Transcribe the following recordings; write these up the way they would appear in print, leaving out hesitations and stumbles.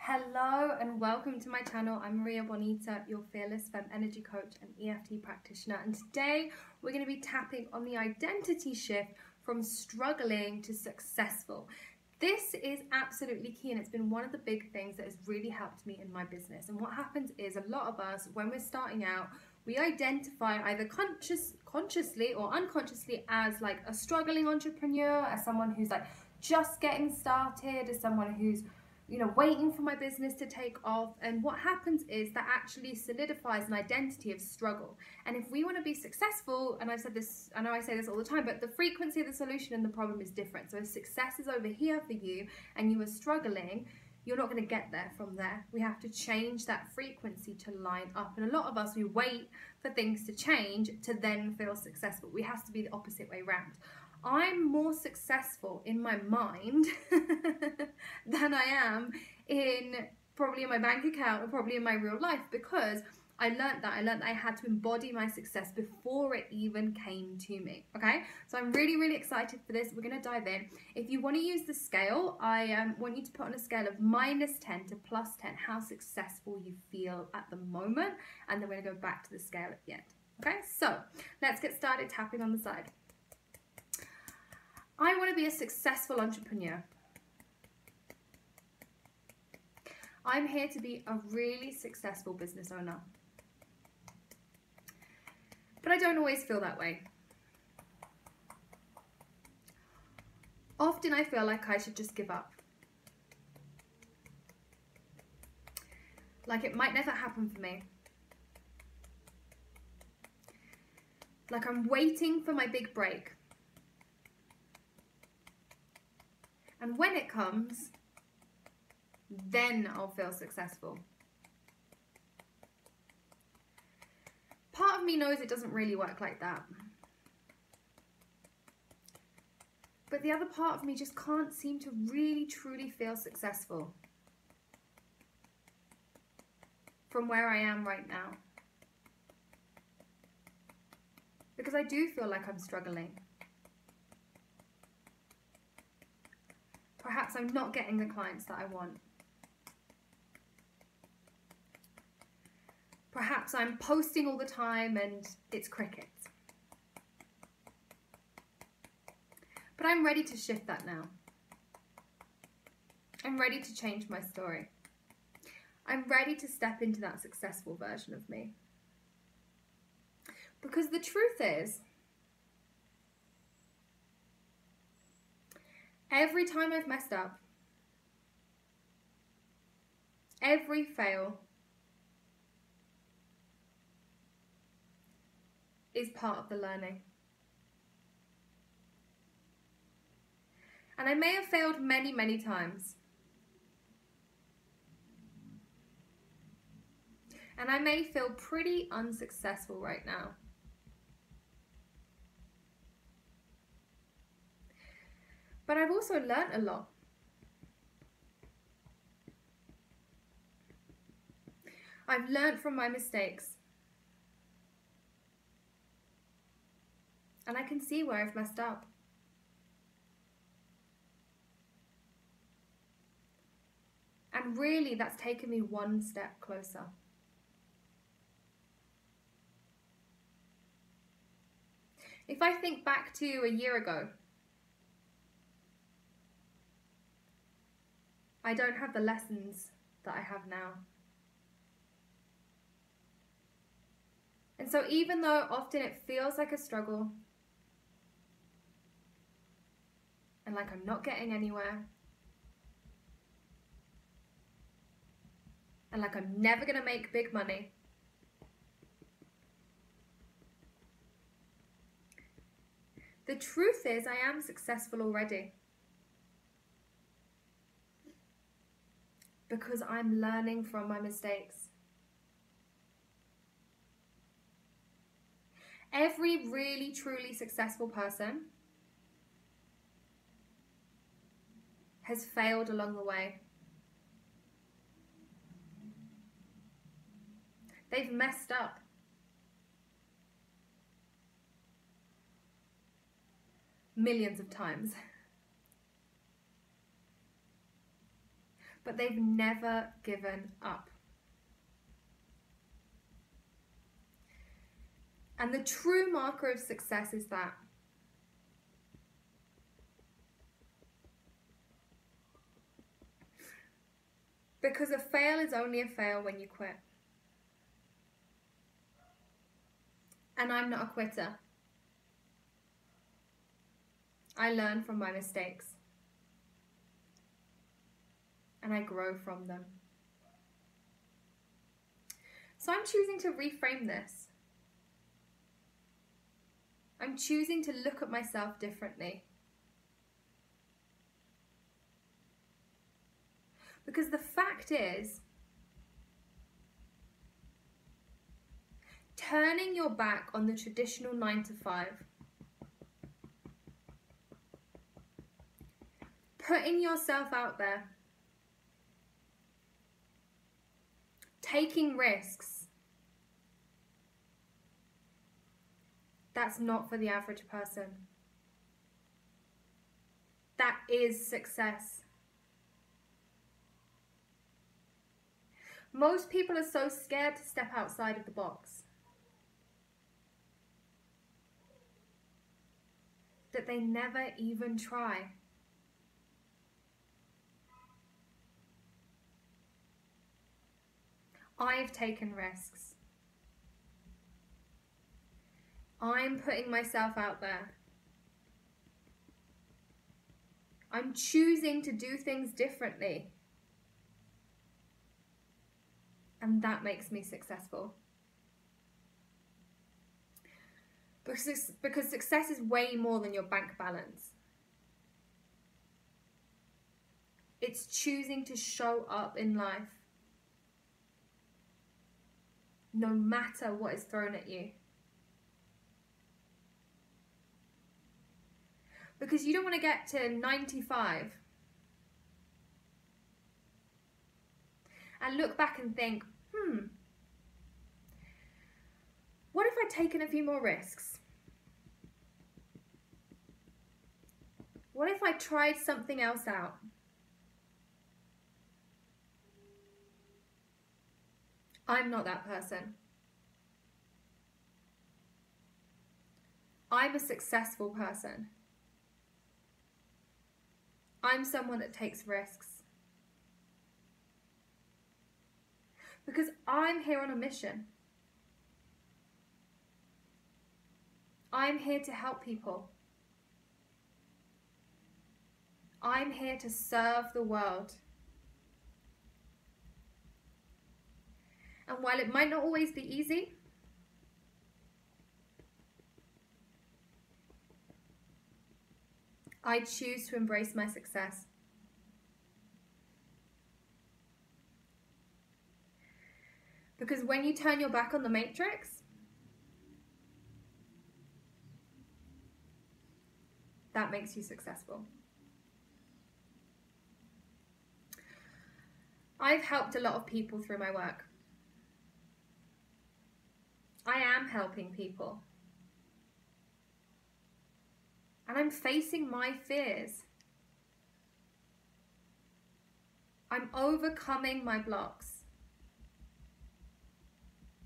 Hello and welcome to my channel. I'm Maria Bonita, your Fearless Femme Energy Coach and EFT practitioner. And today we're going to be tapping on the identity shift from struggling to successful. This is absolutely key, and it's been one of the big things that has really helped me in my business. And what happens is a lot of us, when we're starting out, we identify either consciously or unconsciously as like a struggling entrepreneur, as someone who's like just getting started, as someone who's waiting for my business to take off. And what happens is that actually solidifies an identity of struggle. And if we want to be successful, and I've said this, I know I say this all the time, but the frequency of the solution and the problem is different. So if success is over here for you and you are struggling, you're not going to get there from there. We have to change that frequency to line up. And a lot of us, we wait for things to change to then feel successful. We have to be the opposite way around. I'm more successful in my mind than I am probably in my bank account or probably in my real life, because I learned that I had to embody my success before it even came to me. Okay, so I'm really excited for this. We're going to dive in. If you want to use the scale, I want you to put on a scale of -10 to +10 how successful you feel at the moment, and then we're going to go back to the scale at the end. Okay, so let's get started tapping on the side. I want to be a successful entrepreneur. I'm here to be a really successful business owner. But I don't always feel that way. Often I feel like I should just give up. Like it might never happen for me. Like I'm waiting for my big break. And when it comes, then I'll feel successful. Part of me knows it doesn't really work like that. But the other part of me just can't seem to really truly feel successful from where I am right now. Because I do feel like I'm struggling. Perhaps I'm not getting the clients that I want. Perhaps I'm posting all the time and it's crickets. But I'm ready to shift that now. I'm ready to change my story. I'm ready to step into that successful version of me. Because the truth is, every time I've messed up, every fail is part of the learning. And I may have failed many times. And I may feel pretty unsuccessful right now. But I've also learned a lot. I've learned from my mistakes. And I can see where I've messed up. And really, that's taken me one step closer. If I think back to a year ago, I don't have the lessons that I have now. And so even though often it feels like a struggle, and like I'm not getting anywhere, and like I'm never gonna make big money, the truth is I am successful already. Because I'm learning from my mistakes. Every really truly successful person has failed along the way. They've messed up. Millions of times. but they've never given up. And the true marker of success is that. Because a fail is only a fail when you quit. And I'm not a quitter. I learn from my mistakes. And I grow from them. So I'm choosing to reframe this. I'm choosing to look at myself differently. Because the fact is, turning your back on the traditional 9 to 5, putting yourself out there, taking risks, that's not for the average person. That is success. Most people are so scared to step outside of the box that they never even try. I've taken risks. I'm putting myself out there. I'm choosing to do things differently. And that makes me successful. Because success is way more than your bank balance. It's choosing to show up in life, no matter what is thrown at you. Because you don't want to get to 95 and look back and think, what if I'd taken a few more risks? What if I tried something else out? I'm not that person. I'm a successful person. I'm someone that takes risks. Because I'm here on a mission. I'm here to help people. I'm here to serve the world. And while it might not always be easy, I choose to embrace my success. Because when you turn your back on the matrix, that makes you successful. I've helped a lot of people through my work. I am helping people. And I'm facing my fears. I'm overcoming my blocks.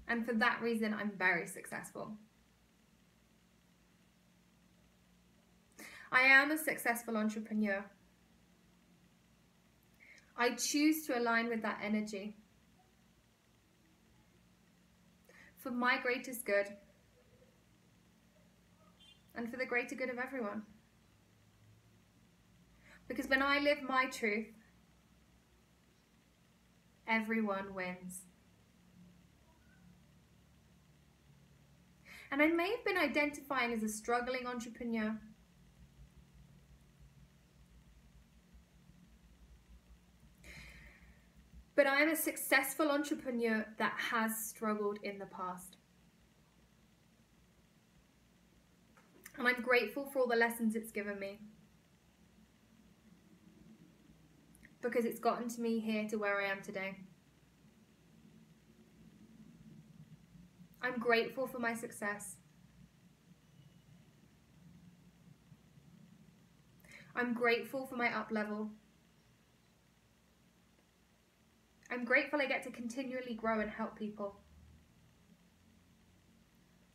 And for that reason, I'm very successful. I am a successful entrepreneur. I choose to align with that energy for my greatest good and for the greater good of everyone. Because when I live my truth, everyone wins. And I may have been identifying as a struggling entrepreneur. But I am a successful entrepreneur that has struggled in the past. And I'm grateful for all the lessons it's given me. Because it's gotten to me here to where I am today. I'm grateful for my success. I'm grateful for my up level. I'm grateful I get to continually grow and help people,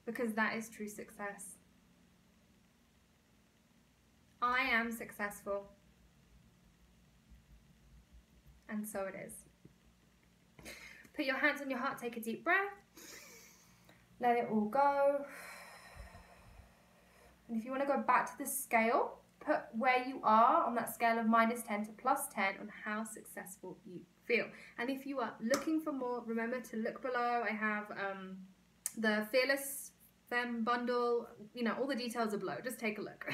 because that is true success. I am successful, and so it is. Put your hands on your heart, take a deep breath, let it all go. And if you want to go back to the scale, put where you are on that scale of -10 to +10 on how successful you feel. And if you are looking for more, remember to look below. I have the Fearless Femme bundle, you know, all the details are below. Just take a look.